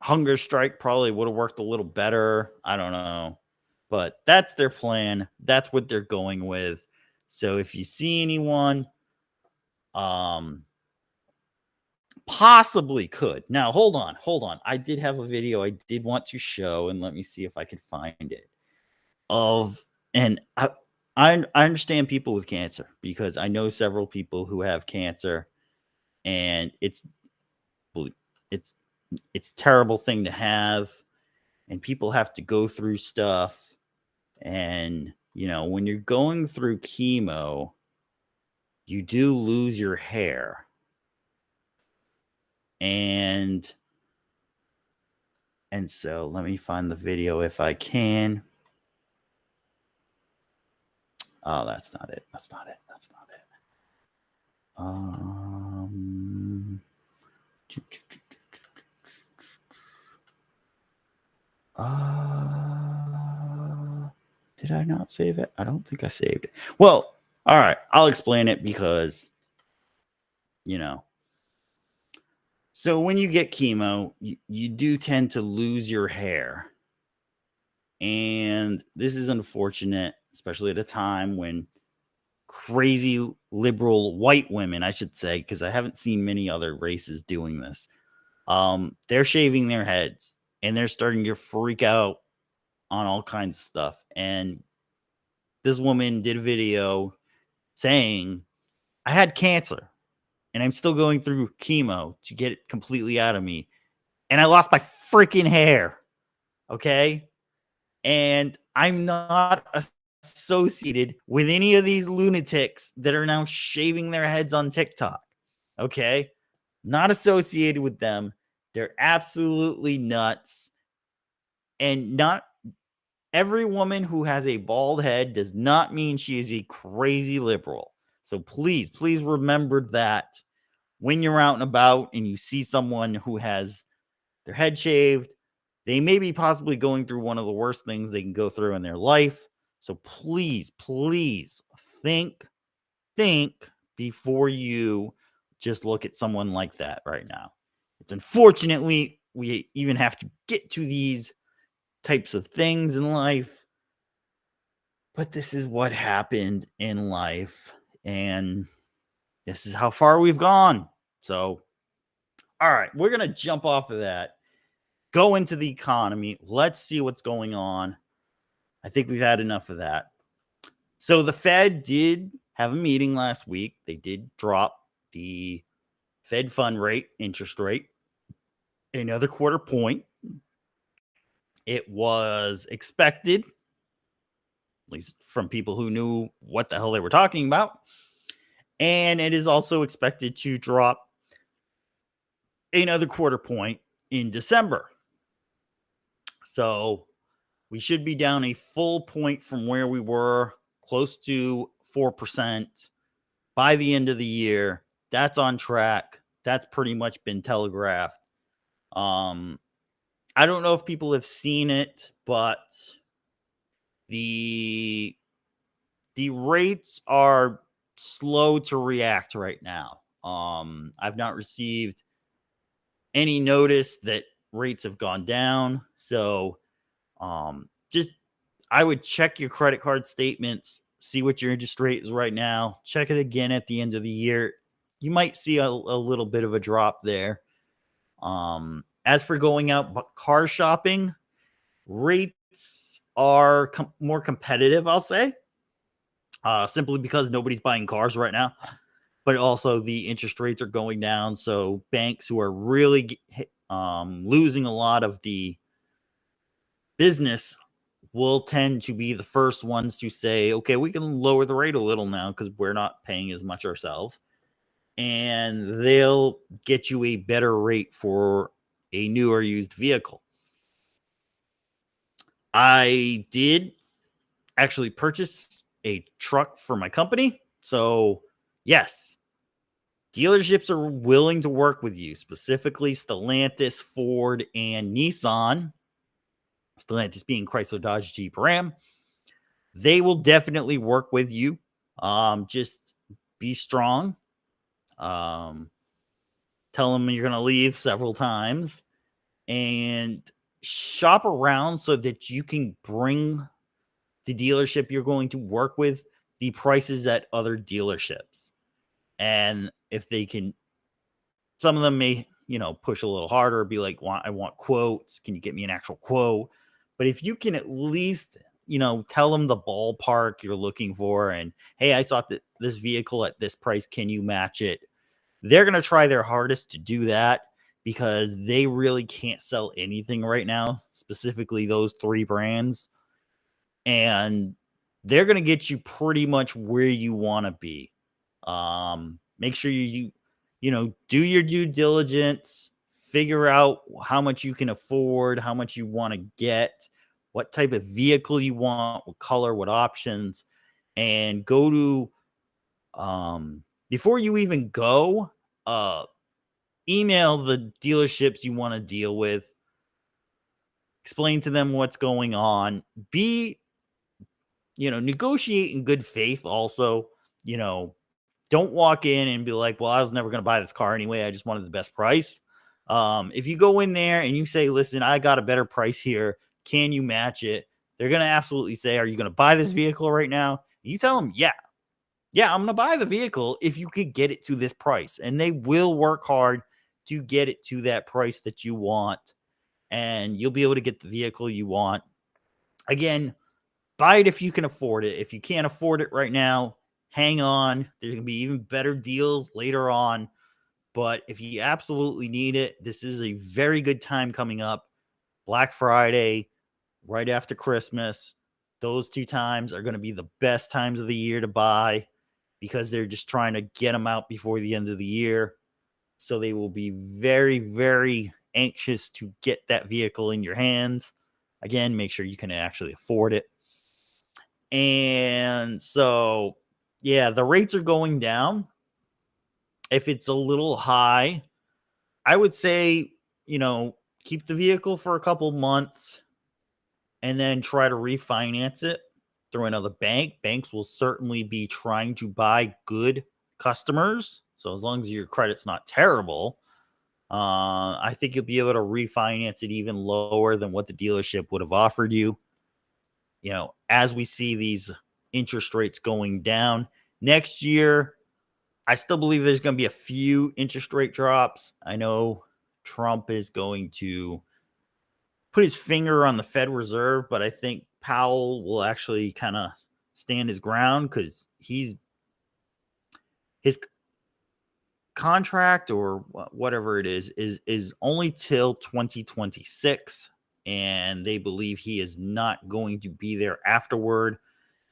Hunger strike probably would have worked a little better. I don't know. But that's their plan. That's what they're going with. So if you see anyone, possibly could. Now, hold on. I did have a video I did want to show, and let me see if I can find it. I understand people with cancer, because I know several people who have cancer, and it's a terrible thing to have, and people have to go through stuff. And, when you're going through chemo, you do lose your hair. And so let me find the video if I can. Oh, that's not it. Did I not save it? I don't think I saved it. Well, all right. I'll explain it because, you know. So when you get chemo, you do tend to lose your hair. And this is unfortunate, especially at a time when crazy liberal white women, I should say, because I haven't seen many other races doing this. They're shaving their heads and they're starting to freak out on all kinds of stuff. And this woman did a video saying, I had cancer and I'm still going through chemo to get it completely out of me. And I lost my freaking hair. Okay. And I'm not associated with any of these lunatics that are now shaving their heads on TikTok. Okay. Not associated with them. They're absolutely nuts. And not every woman who has a bald head does not mean she is a crazy liberal. So please, please remember that when you're out and about and you see someone who has their head shaved, they may be possibly going through one of the worst things they can go through in their life. So please, please think before you just look at someone like that right now. It's unfortunately, we even have to get to these types of things in life, but this is what happened in life, and this is how far we've gone. So, all right, we're going to jump off of that, go into the economy. Let's see what's going on. I think we've had enough of that. So the Fed did have a meeting last week. They did drop the Fed fund rate, interest rate, another quarter point. It was expected, at least from people who knew what the hell they were talking about. And it is also expected to drop another quarter point in December. So we should be down a full point from where we were, close to 4% by the end of the year. That's on track. That's pretty much been telegraphed. I don't know if people have seen it, but the rates are slow to react right now. I've not received any notice that rates have gone down. So just I would check your credit card statements, see what your interest rate is right now. Check it again at the end of the year. You might see a little bit of a drop there. As for going out car shopping, rates are more competitive, I'll say, simply because nobody's buying cars right now. But also the interest rates are going down. So banks who are really losing a lot of the business will tend to be the first ones to say, okay, we can lower the rate a little now because we're not paying as much ourselves. And they'll get you a better rate for a new or used vehicle. I did actually purchase a truck for my company. So, yes, dealerships are willing to work with you, specifically Stellantis, Ford, and Nissan. Stellantis being Chrysler, Dodge, Jeep, Ram. They will definitely work with you. Just be strong. Tell them you're going to leave several times and shop around so that you can bring the dealership you're going to work with the prices at other dealerships. And if they can, some of them may, push a little harder, be like, I want quotes. Can you get me an actual quote? But if you can at least, tell them the ballpark you're looking for and, hey, I saw this vehicle at this price. Can you match it? They're going to try their hardest to do that because they really can't sell anything right now, specifically those three brands. And they're going to get you pretty much where you want to be. Make sure you do your due diligence, figure out how much you can afford, how much you want to get, what type of vehicle you want, what color, what options, and go to, before you even go, email the dealerships you want to deal with, explain to them what's going on, be negotiate in good faith also. You know, don't walk in and be like, well, I was never going to buy this car anyway. I just wanted the best price. If you go in there and you say, listen, I got a better price here. Can you match it? They're going to absolutely say, are you going to buy this vehicle right now? You tell them, yeah, I'm going to buy the vehicle if you could get it to this price. And they will work hard to get it to that price that you want. And you'll be able to get the vehicle you want. Again, buy it if you can afford it. If you can't afford it right now, hang on. There's going to be even better deals later on. But if you absolutely need it, this is a very good time coming up. Black Friday, right after Christmas. Those 2 times are going to be the best times of the year to buy because they're just trying to get them out before the end of the year. So they will be very, very anxious to get that vehicle in your hands. Again, make sure you can actually afford it. And so, yeah, the rates are going down. If it's a little high, I would say, keep the vehicle for a couple months and then try to refinance it through another bank. Banks will certainly be trying to buy good customers. So as long as your credit's not terrible, I think you'll be able to refinance it even lower than what the dealership would have offered you. As we see these interest rates going down next year, I still believe there's going to be a few interest rate drops. I know Trump is going to put his finger on the Fed Reserve, but I think Powell will actually kind of stand his ground because his contract or whatever it is only till 2026, and they believe he is not going to be there afterward.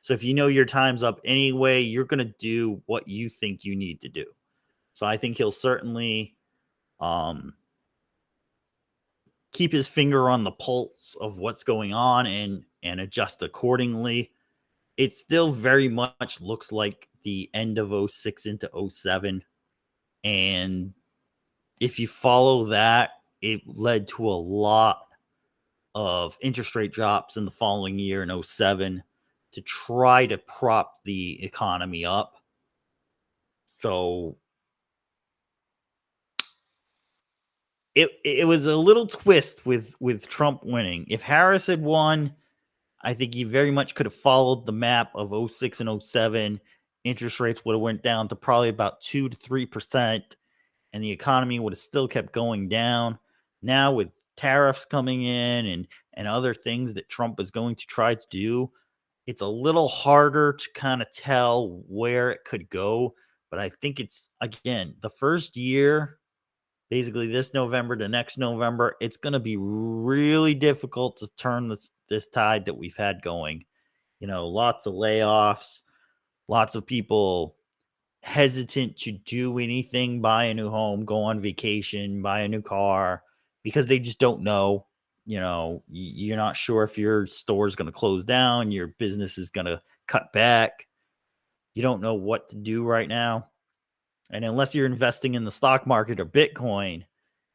So if you know your time's up anyway, you're going to do what you think you need to do. So I think he'll certainly keep his finger on the pulse of what's going on and adjust accordingly. It still very much looks like the end of 06 into 07. And if you follow that, it led to a lot of interest rate drops in the following year in 07 to try to prop the economy up. So it was a little twist with Trump winning. If Harris had won, I think he very much could have followed the map of 06 and 07. Interest rates would have went down to probably about 2 to 3%, and the economy would have still kept going down. Now with tariffs coming in and other things that Trump is going to try to do, it's a little harder to kind of tell where it could go. But I think it's, again, the first year, basically this November to next November, it's going to be really difficult to turn this tide that we've had going. Lots of layoffs, lots of people hesitant to do anything, buy a new home, go on vacation, buy a new car, because they just don't know. You're not sure if your store is going to close down, your business is going to cut back. You don't know what to do right now. And unless you're investing in the stock market or Bitcoin,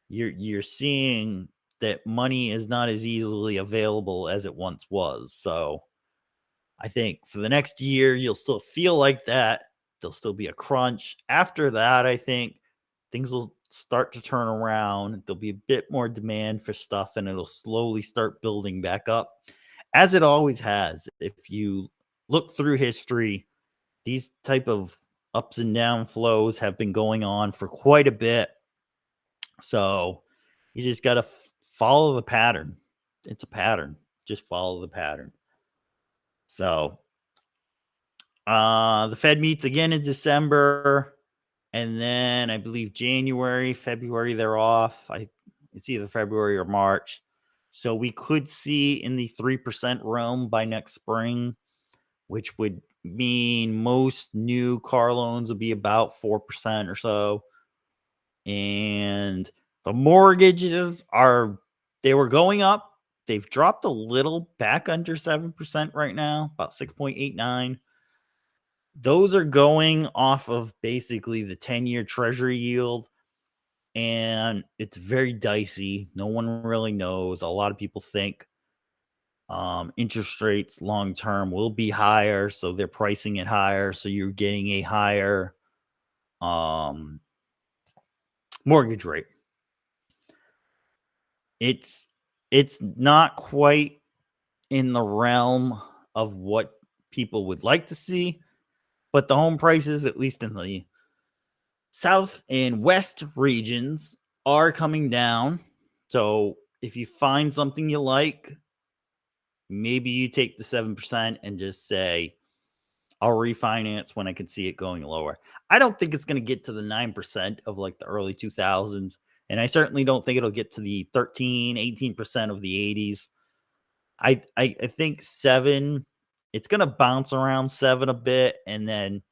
you're seeing that money is not as easily available as it once was. So I think for the next year, you'll still feel like that. There'll still be a crunch. After that, I think things will start to turn around. There'll be a bit more demand for stuff, and it'll slowly start building back up, as it always has. If you look through history, these type of ups and down flows have been going on for quite a bit. So you just got to follow the pattern. It's a pattern. Just follow the pattern. So the Fed meets again in December, and then I believe January, February, they're off. It's either February or March. So we could see in the 3% realm by next spring, which would mean most new car loans will be about 4% or so. And the mortgages they were going up. They've dropped a little back under 7% right now, about 6.89. Those are going off of basically the 10-year treasury yield, and it's very dicey. No one really knows. A lot of people think Interest rates long term will be higher, so they're pricing it higher, so you're getting a higher um, mortgage rate. It's not quite in the realm of what people would like to see, but the home prices, at least in the south and west regions, are coming down. So if you find something you like, maybe you take the 7% and just say, I'll refinance when I can see it going lower. I don't think it's going to get to the 9% of like the early 2000s. And I certainly don't think it'll get to the 13, 18% of the 80s. I think 7, it's going to bounce around 7 a bit, and then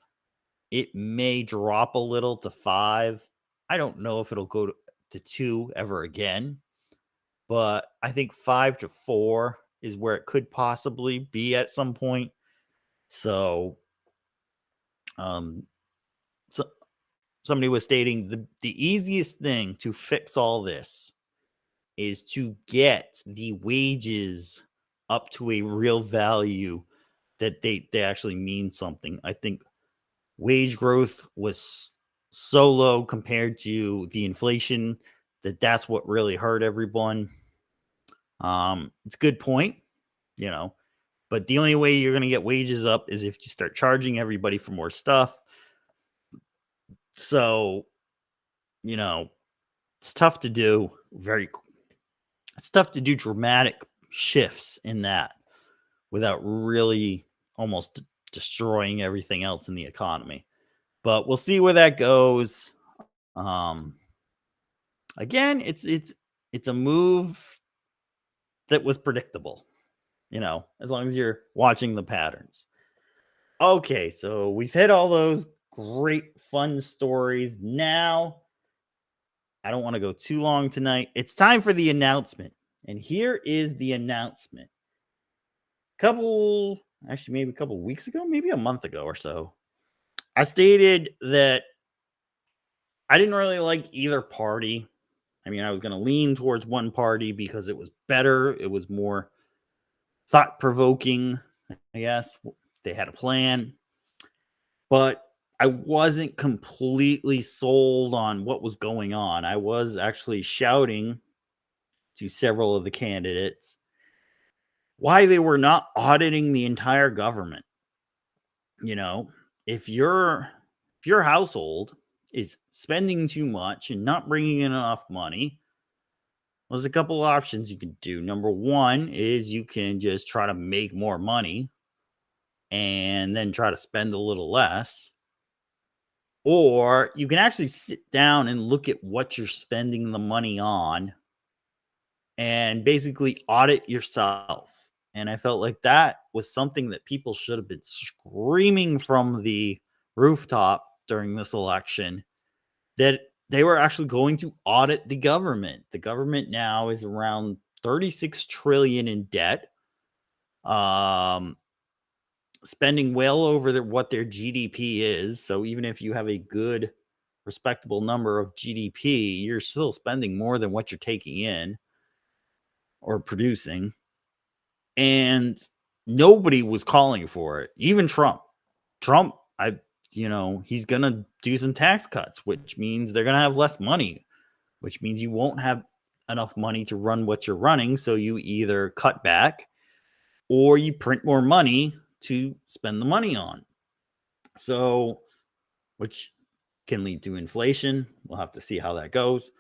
it may drop a little to 5. I don't know if it'll go to 2 ever again, but I think 5 to 4 is where it could possibly be at some point. So, so somebody was stating the easiest thing to fix all this is to get the wages up to a real value that they actually mean something. I think wage growth was so low compared to the inflation that's what really hurt everyone. It's a good point, you know, but the only way you're going to get wages up is if you start charging everybody for more stuff. So, you know, it's tough to do it's tough to do dramatic shifts in that without really almost destroying everything else in the economy. But we'll see where that goes. Um, Again, it's a move that was predictable, you know, as long as you're watching the patterns. Okay, so we've hit all those great fun stories. Now, I don't want to go too long tonight. It's time for the announcement. And here is the announcement. Maybe a couple weeks ago, maybe a month ago or so, I stated that I didn't really like either party. I mean, I was going to lean towards one party because it was better. It was more thought provoking, I guess. They had a plan. But I wasn't completely sold on what was going on. I was actually shouting to several of the candidates why they were not auditing the entire government. You know, if your household is spending too much and not bringing in enough money, there's a couple options you can do. Number one is you can just try to make more money and then try to spend a little less. Or you can actually sit down and look at what you're spending the money on and basically audit yourself. And I felt like that was something that people should have been screaming from the rooftop during this election, that they were actually going to audit the government. The government now is around 36 trillion in debt, spending well over what their GDP is. So even if you have a good, respectable number of GDP, you're still spending more than what you're taking in or producing. And nobody was calling for it. Even Trump, he's going to do some tax cuts, which means they're going to have less money, which means you won't have enough money to run what you're running. So you either cut back or you print more money to spend the money on. So, which can lead to inflation. We'll have to see how that goes.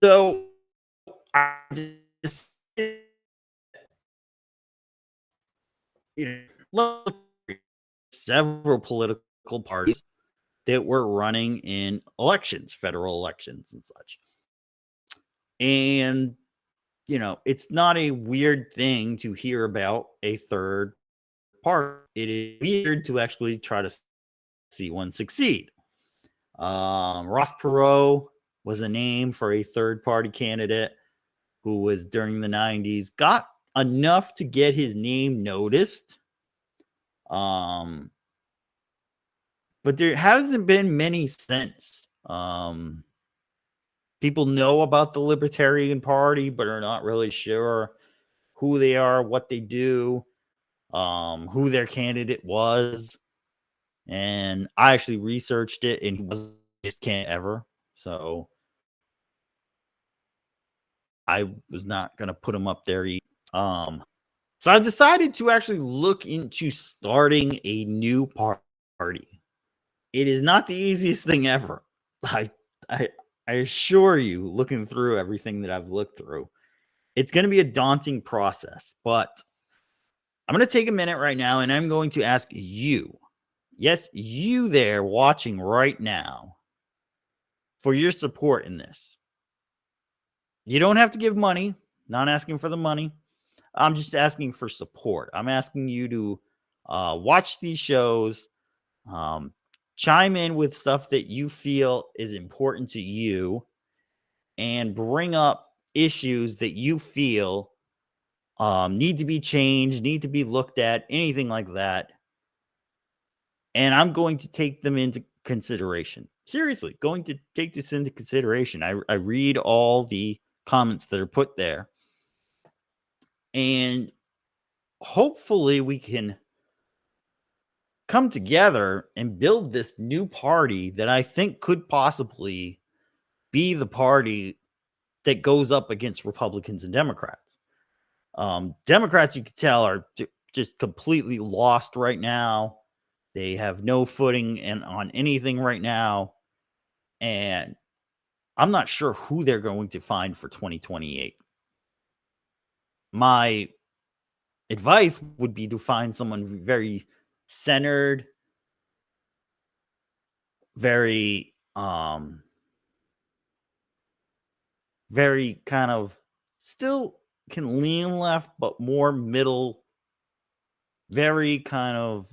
So, I just, look, several political parties that were running in elections, federal elections and such. And, it's not a weird thing to hear about a third party. It is weird to actually try to see one succeed. Ross Perot was a name for a third party candidate who was during the 90s, got enough to get his name noticed. But there hasn't been many since. People know about the Libertarian Party, but are not really sure who they are, what they do, who their candidate was. And I actually researched it, and he wasn't this candidate ever. So I was not going to put him up there. So I decided to actually look into starting a new party. It is not the easiest thing ever. I I assure you, looking through everything that I've looked through, it's going to be a daunting process. But I'm going to take a minute right now, and I'm going to ask you, yes, you there watching right now, for your support in this. You don't have to give money. Not asking for the money. I'm just asking for support. I'm asking you to watch these shows, chime in with stuff that you feel is important to you, and bring up issues that you feel need to be changed, need to be looked at, anything like that. And I'm going to take them into consideration. Seriously, going to take this into consideration. I read all the comments that are put there. And hopefully we can come together and build this new party that I think could possibly be the party that goes up against Republicans and Democrats. Democrats, you can tell, are just completely lost right now. They have no footing on anything right now. And I'm not sure who they're going to find for 2028. My advice would be to find someone very centered, very very kind of still can lean left, but more middle, very kind of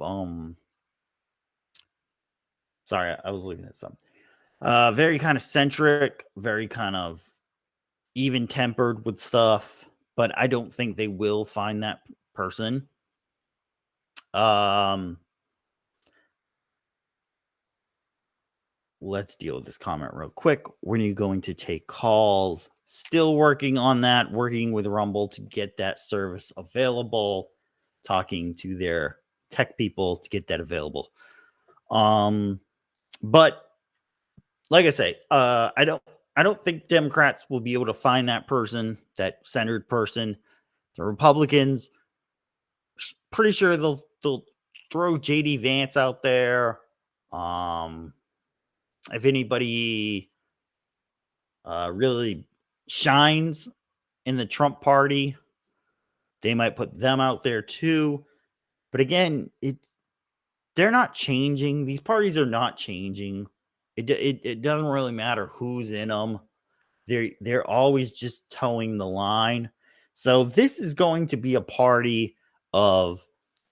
sorry, I was looking at something. Very kind of centric, very kind of even tempered with stuff, but I don't think they will find that person. Let's deal with this comment real quick. When are you going to take calls? Still working on that, working with Rumble to get that service available, talking to their tech people to get that available. But like I say, I don't think Democrats will be able to find that person, that centered person. The Republicans, pretty sure they'll throw JD Vance out there. If anybody really shines in the Trump party, they might put them out there too. But again, they're not changing. These parties are not changing. It doesn't really matter who's in them. They're always just towing the line. So this is going to be a party of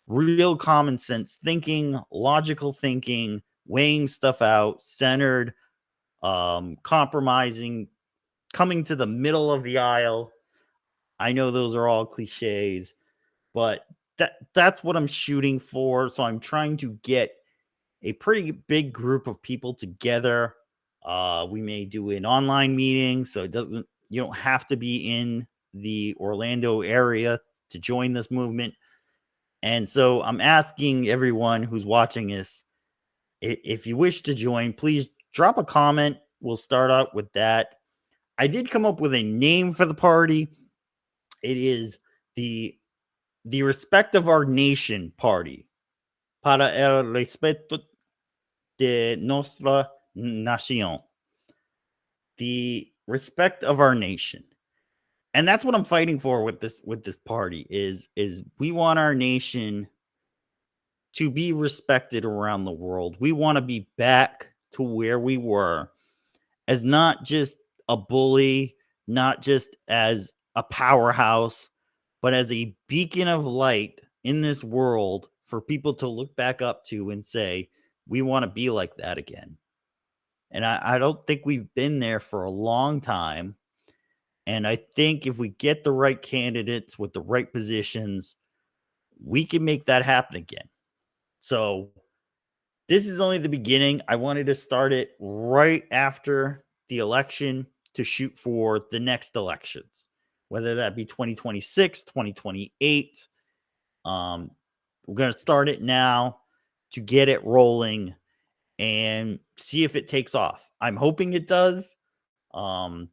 real common sense thinking, logical thinking, weighing stuff out, centered, compromising, coming to the middle of the aisle. I know those are all cliches, but that's what I'm shooting for. So I'm trying to get a pretty big group of people together. We may do an online meeting, so you don't have to be in the Orlando area to join this movement. And so I'm asking everyone who's watching this, if you wish to join, please drop a comment. We'll start out with that. I did come up with a name for the party. It is the Respect of Our Nation Party. Para el respeto de nuestra nación. The respect of our nation. And that's what I'm fighting for with this party is we want our nation to be respected around the world. We want to be back to where we were as not just a bully, not just as a powerhouse, but as a beacon of light in this world for people to look back up to and say, we want to be like that again. And I don't think we've been there for a long time. And I think if we get the right candidates with the right positions, we can make that happen again. So this is only the beginning. I wanted to start it right after the election to shoot for the next elections, whether that be 2026, 2028. We're going to start it now to get it rolling and see if it takes off. I'm hoping it does.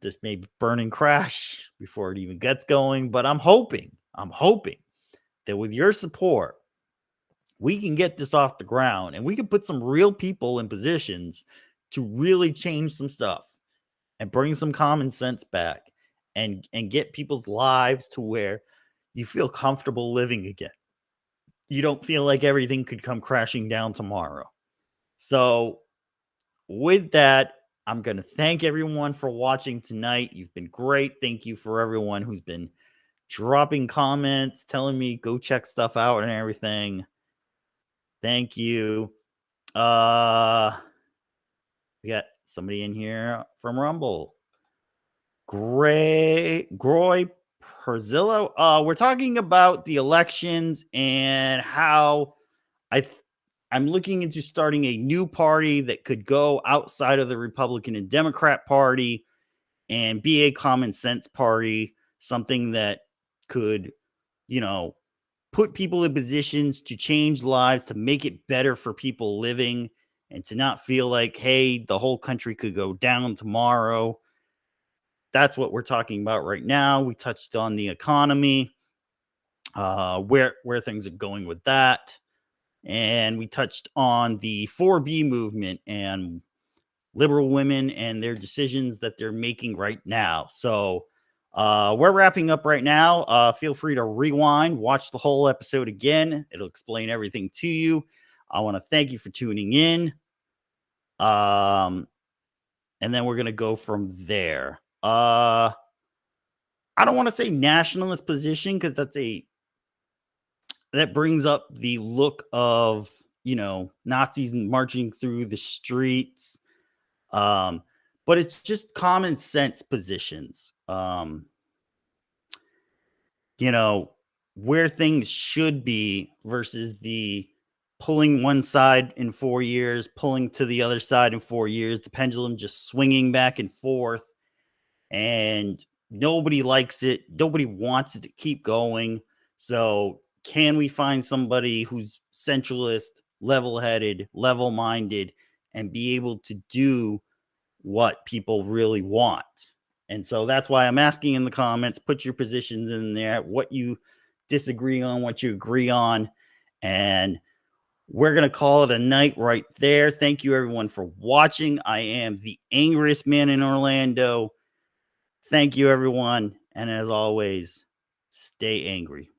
This may burn and crash before it even gets going, but I'm hoping that with your support, we can get this off the ground and we can put some real people in positions to really change some stuff and bring some common sense back and get people's lives to where you feel comfortable living again. You don't feel like everything could come crashing down tomorrow. So with that, I'm going to thank everyone for watching tonight. You've been great. Thank you for everyone who's been dropping comments, telling me go check stuff out and everything. Thank you. We got somebody in here from Rumble. Groy Perzillo. We're talking about the elections and how I'm looking into starting a new party that could go outside of the Republican and Democrat Party and be a common sense party, something that could, put people in positions to change lives, to make it better for people living, and to not feel like, hey, the whole country could go down tomorrow. That's what we're talking about right now. We touched on the economy, where things are going with that. And we touched on the 4B movement and liberal women and their decisions that they're making right now. So we're wrapping up right now. Feel free to rewind, watch the whole episode again. It'll explain everything to you. I want to thank you for tuning in. And then we're going to go from there. I don't want to say nationalist position because that brings up the look of, Nazis marching through the streets. But it's just common sense positions. Where things should be versus the pulling one side in 4 years, pulling to the other side in 4 years, the pendulum just swinging back and forth. And nobody likes it. Nobody wants it to keep going. So can we find somebody who's centralist, level-headed, level-minded, and be able to do what people really want? And so that's why I'm asking in the comments, put your positions in there, what you disagree on, what you agree on. And we're going to call it a night right there. Thank you, everyone, for watching. I am the angriest man in Orlando. Thank you, everyone. And as always, stay angry.